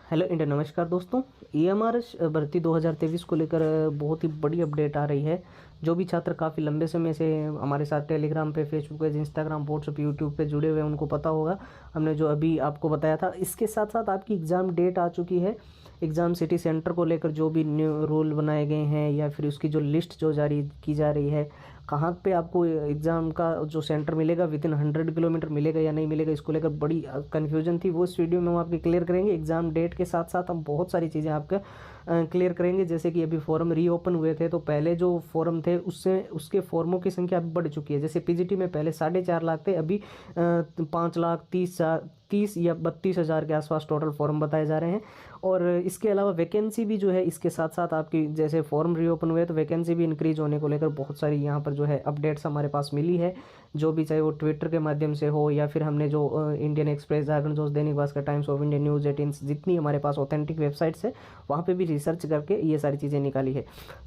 Hello India, नमस्कार दोस्तों। EMRS भर्ती 2023 को लेकर बहुत ही बड़ी अपडेट आ रही है। जो भी छात्र काफ़ी लंबे समय से हमारे साथ टेलीग्राम पे, फेसबुक पे, इंस्टाग्राम, व्हाट्सएप, यूट्यूब पे जुड़े हुए हैं उनको पता होगा। हमने जो अभी आपको बताया था, इसके साथ साथ आपकी एग्ज़ाम डेट आ चुकी है। एग्ज़ाम सिटी सेंटर को लेकर जो भी न्यू रूल बनाए गए हैं या फिर उसकी जो लिस्ट जो जारी की जा रही है, कहाँ पे आपको एग्ज़ाम का जो सेंटर मिलेगा, विद इन 100 किलोमीटर मिलेगा या नहीं मिलेगा, इसको लेकर बड़ी कन्फ्यूजन थी। वो इस वीडियो में हम आपके क्लियर करेंगे। एग्ज़ाम डेट के साथ साथ हम बहुत सारी चीज़ें आपका क्लियर करेंगे। जैसे कि अभी फॉर्म रीओपन हुए थे, तो पहले जो फॉर्म थे उससे उसके फॉर्मों की संख्या अब बढ़ चुकी है। जैसे पीजीटी में पहले 4.5 लाख थे, अभी 5,30,30 या 32,000 के आसपास टोटल फॉर्म बताए जा रहे हैं। और इसके अलावा वैकेंसी भी जो है इसके साथ साथ आपकी, जैसे फॉर्म रीओपन हुए तो वैकेंसी भी इंक्रीज होने को लेकर बहुत सारी यहाँ पर जो है अपडेट्स हमारे पास मिली है। जो भी, चाहे वो ट्विटर के माध्यम से हो या फिर हमने जो इंडियन एक्सप्रेस, जागरण जोश, Dainik Bhaskar, times of India, news 18, जितनी हमारे पास ऑथेंटिक वेबसाइट्स है वहाँ पे भी रिसर्च करके ये सारी चीज़ें निकाली है।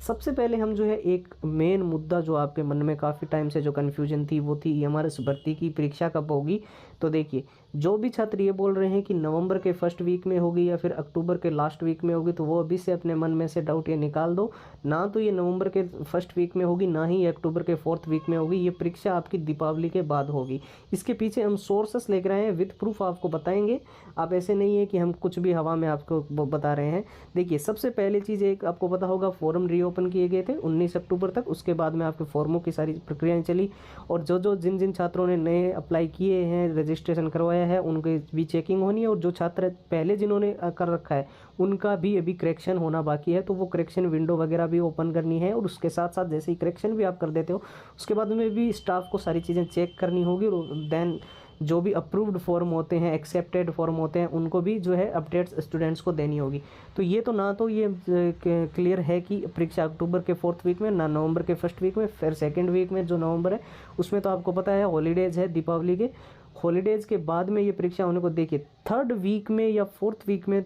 सबसे पहले हम जो है एक मेन मुद्दा जो आपके मन में काफ़ी टाइम से जो कन्फ्यूजन थी वो थी ईएमआरएस भर्ती की परीक्षा कब होगी। तो देखिए, जो भी छात्र ये बोल रहे हैं कि नवंबर के फर्स्ट वीक में होगी या फिर अक्टूबर के लास्ट वीक में होगी, तो वो अभी से अपने मन में से डाउट ये निकाल दो। ना तो ये नवंबर के फर्स्ट वीक में होगी, ना ही अक्टूबर के फोर्थ वीक में होगी। ये परीक्षा आपकी दीपावली के बाद होगी। इसके पीछे हम सोर्सेस लेकर आए हैं, विद प्रूफ आपको बताएंगे। आप ऐसे नहीं है कि हम कुछ भी हवा में आपको बता रहे हैं। देखिए, सबसे पहले चीज़ एक आपको पता होगा, फॉर्म रीओपन किए गए थे 19 अक्टूबर तक। उसके बाद में आपके फॉर्मों की सारी प्रक्रियाएं चली, और जिन जिन छात्रों ने नए अप्लाई किए हैं, रजिस्ट्रेशन करवाया है, उनकी भी चेकिंग होनी है। और जो छात्र पहले जिन्होंने कर रखा है उनका भी अभी करेक्शन होना बाकी है, तो वो करेक्शन विंडो वगैरह भी ओपन करनी है। और उसके साथ साथ जैसे ही करेक्शन भी आप कर देते हो, उसके बाद में भी स्टाफ को सारी चीज़ें चेक करनी होगी। और देन जो भी अप्रूव्ड फॉर्म होते हैं, एक्सेप्टेड फॉर्म होते हैं, उनको भी जो है अपडेट्स स्टूडेंट्स को देनी होगी। तो ये तो ना तो ये क्लियर है कि परीक्षा अक्टूबर के फोर्थ वीक में, ना नवंबर के फर्स्ट वीक में। फिर सेकंड वीक में जो नवंबर है उसमें तो आपको पता है हॉलीडेज है, दीपावली के हॉलीडेज के बाद में ये परीक्षा होने को। देखिए, थर्ड वीक में या फोर्थ वीक में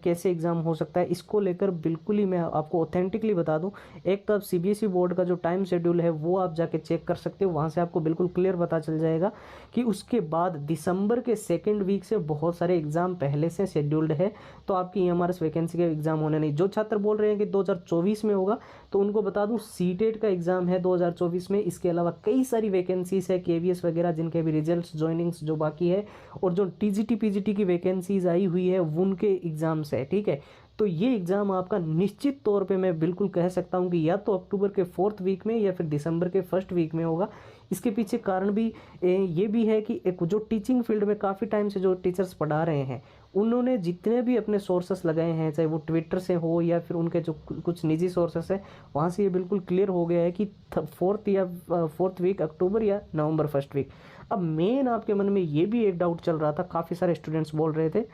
कैसे एग्ज़ाम हो सकता है, इसको लेकर बिल्कुल ही मैं आपको ऑथेंटिकली बता दूं। एक तो आप सीबीएसई बोर्ड का जो टाइम शेड्यूल है वो आप जाके चेक कर सकते हो, वहाँ से आपको बिल्कुल क्लियर पता चल जाएगा कि उसके बाद दिसंबर के सेकेंड वीक से बहुत सारे एग्ज़ाम पहले से शेड्यूल्ड है। तो आपकी ईएमआरएस वैकेंसी के एग्ज़ाम होने नहीं। जो छात्र बोल रहे हैं कि 2024 में होगा, तो उनको बता दूं सीटेट का एग्ज़ाम है 2024 में। इसके अलावा कई सारी वैकेंसीज है, केवीएस वगैरह, जिनके भी रिजल्ट्स, ज्वाइनिंग्स जो बाकी है, और जो टीजीटी पीजीटी की वैकेंसीज आई हुई है उनके एग्ज़ाम्स है। ठीक है, तो ये एग्ज़ाम आपका निश्चित तौर पे मैं बिल्कुल कह सकता हूँ कि या तो अक्टूबर के फोर्थ वीक में या फिर दिसंबर के फर्स्ट वीक में होगा। इसके पीछे कारण भी ये भी है कि एक जो टीचिंग फील्ड में काफ़ी टाइम से जो टीचर्स पढ़ा रहे हैं, उन्होंने जितने भी अपने सोर्सेस लगाए हैं, चाहे वो ट्विटर से हो या फिर उनके जो कुछ निजी सोर्सेस है, वहाँ से ये बिल्कुल क्लियर हो गया है कि फोर्थ वीक अक्टूबर या नवंबर फर्स्ट वीक। अब मेन आपके मन में ये भी एक डाउट चल रहा था, काफ़ी सारे स्टूडेंट्स बोल रहे थे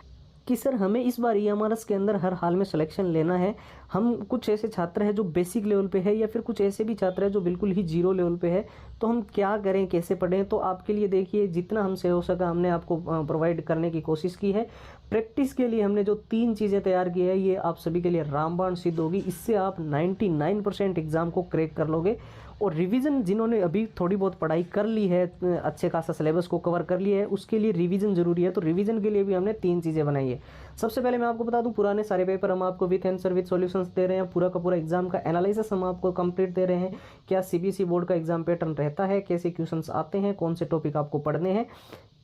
कि सर हमें इस बार ईएमआरएस के अंदर हर हाल में सिलेक्शन लेना है। हम कुछ ऐसे छात्र हैं जो बेसिक लेवल पे है, या फिर कुछ ऐसे भी छात्र हैं जो बिल्कुल ही जीरो लेवल पे है, तो हम क्या करें, कैसे पढ़ें। तो आपके लिए देखिए, जितना हमसे हो सका हमने आपको प्रोवाइड करने की कोशिश की है। प्रैक्टिस के लिए हमने जो 3 चीज़ें तैयार की है, ये आप सभी के लिए रामबाण सिद्ध होगी। इससे आप 99% एग्ज़ाम को क्रैक कर लोगे। और रिवीजन, जिन्होंने अभी थोड़ी बहुत पढ़ाई कर ली है, अच्छे खासा सिलेबस को कवर कर लिया है, उसके लिए रिवीजन जरूरी है। तो रिवीजन के लिए भी हमने 3 चीज़ें बनाई है। सबसे पहले मैं आपको बता दूं, पुराने सारे पेपर हम आपको विथ आंसर विथ सॉल्यूशंस दे रहे हैं। पूरा का पूरा एग्जाम का एनालिसिस हम आपको कंप्लीट दे रहे हैं। क्या सीबीएसई बोर्ड का एग्जाम पैटर्न रहता है, कैसे क्वेश्चंस आते हैं, कौन से टॉपिक आपको पढ़ने हैं।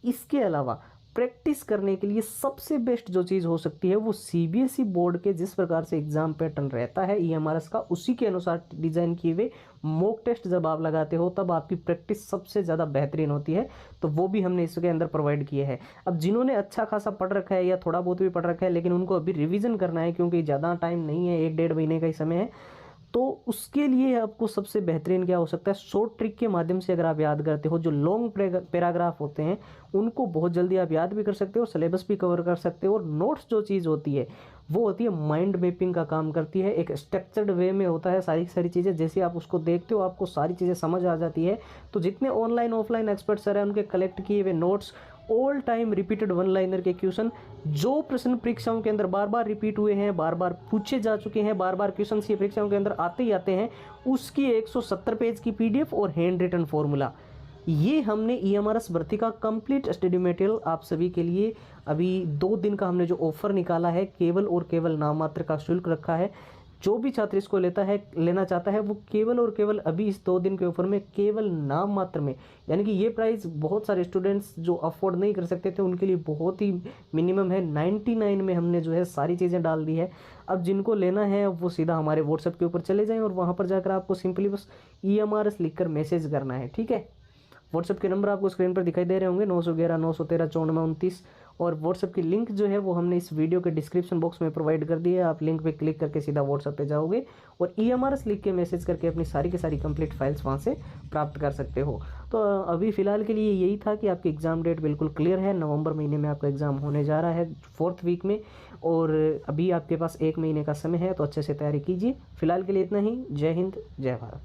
इसके अलावा प्रैक्टिस करने के लिए सबसे बेस्ट जो चीज़ हो सकती है वो सीबीएसई बोर्ड के जिस प्रकार से एग्जाम पैटर्न रहता है ईएमआरएस का, उसी के अनुसार डिजाइन किए हुए मॉक टेस्ट जब आप लगाते हो तब आपकी प्रैक्टिस सबसे ज़्यादा बेहतरीन होती है। तो वो भी हमने इसके अंदर प्रोवाइड किए हैं। अब जिन्होंने अच्छा खासा पढ़ रखा है या थोड़ा बहुत भी पढ़ रखा है, लेकिन उनको अभी रिविजन करना है, क्योंकि ज़्यादा टाइम नहीं है, 1-1.5 महीने का ही समय है, तो उसके लिए आपको सबसे बेहतरीन क्या हो सकता है, शॉर्ट ट्रिक के माध्यम से अगर आप याद करते हो, जो लॉन्ग पैराग्राफ होते हैं उनको बहुत जल्दी आप याद भी कर सकते हो, सिलेबस भी कवर कर सकते हो। और नोट्स जो चीज़ होती है वो होती है माइंड मैपिंग का काम करती है, एक स्ट्रक्चर्ड वे में होता है सारी सारी चीज़ें। जैसे आप उसको देखते हो आपको सारी चीज़ें समझ आ जाती है। तो जितने ऑनलाइन ऑफलाइन एक्सपर्ट सर हैं उनके कलेक्ट किए हुए notes, all time repeated one liner के क्वेश्चन, जो प्रश्न परीक्षाओं के अंदर बार बार रिपीट हुए हैं, बार बार पूछे जा चुके हैं, बार बार क्वेश्चन ये परीक्षाओं के अंदर आते ही आते हैं, उसकी 170 पेज की पीडीएफ और हैंड रिटन फॉर्मूला, ये हमने EMRS भर्ती का कंप्लीट स्टडी मटेरियल आप सभी के लिए अभी 2 दिन का हमने जो ऑफर निकाला है, केवल और केवल नाम मात्र का शुल्क रखा है। जो भी छात्र इसको लेना चाहता है वो केवल और केवल अभी इस 2 दिन के ऑफर में केवल नाम मात्र में, यानी कि ये प्राइस बहुत सारे स्टूडेंट्स जो अफोर्ड नहीं कर सकते थे उनके लिए बहुत ही मिनिमम है। 99 में हमने जो है सारी चीज़ें डाल दी है। अब जिनको लेना है वो सीधा हमारे व्हाट्सएप के ऊपर चले जाएं और वहाँ पर जाकर आपको सिंपली बस EMRS लिखकर मैसेज करना है, ठीक है। व्हाट्सएप के नंबर आपको स्क्रीन पर दिखाई दे रहे होंगे, 911 913 9429। और व्हाट्सएप की लिंक जो है वो हमने इस वीडियो के डिस्क्रिप्शन बॉक्स में प्रोवाइड कर दी है। आप लिंक पे क्लिक करके सीधा व्हाट्सएप पे जाओगे और EMRS लिख के मैसेज करके अपनी सारी की सारी कंप्लीट फाइल्स वहाँ से प्राप्त कर सकते हो। तो अभी फ़िलहाल के लिए यही था कि आपकी एग्ज़ाम डेट बिल्कुल क्लियर है। नवंबर महीने में आपका एग्ज़ाम होने जा रहा है 4th वीक में, और अभी आपके पास 1 महीने का समय है, तो अच्छे से तैयारी कीजिए। फिलहाल के लिए इतना ही। जय हिंद, जय भारत।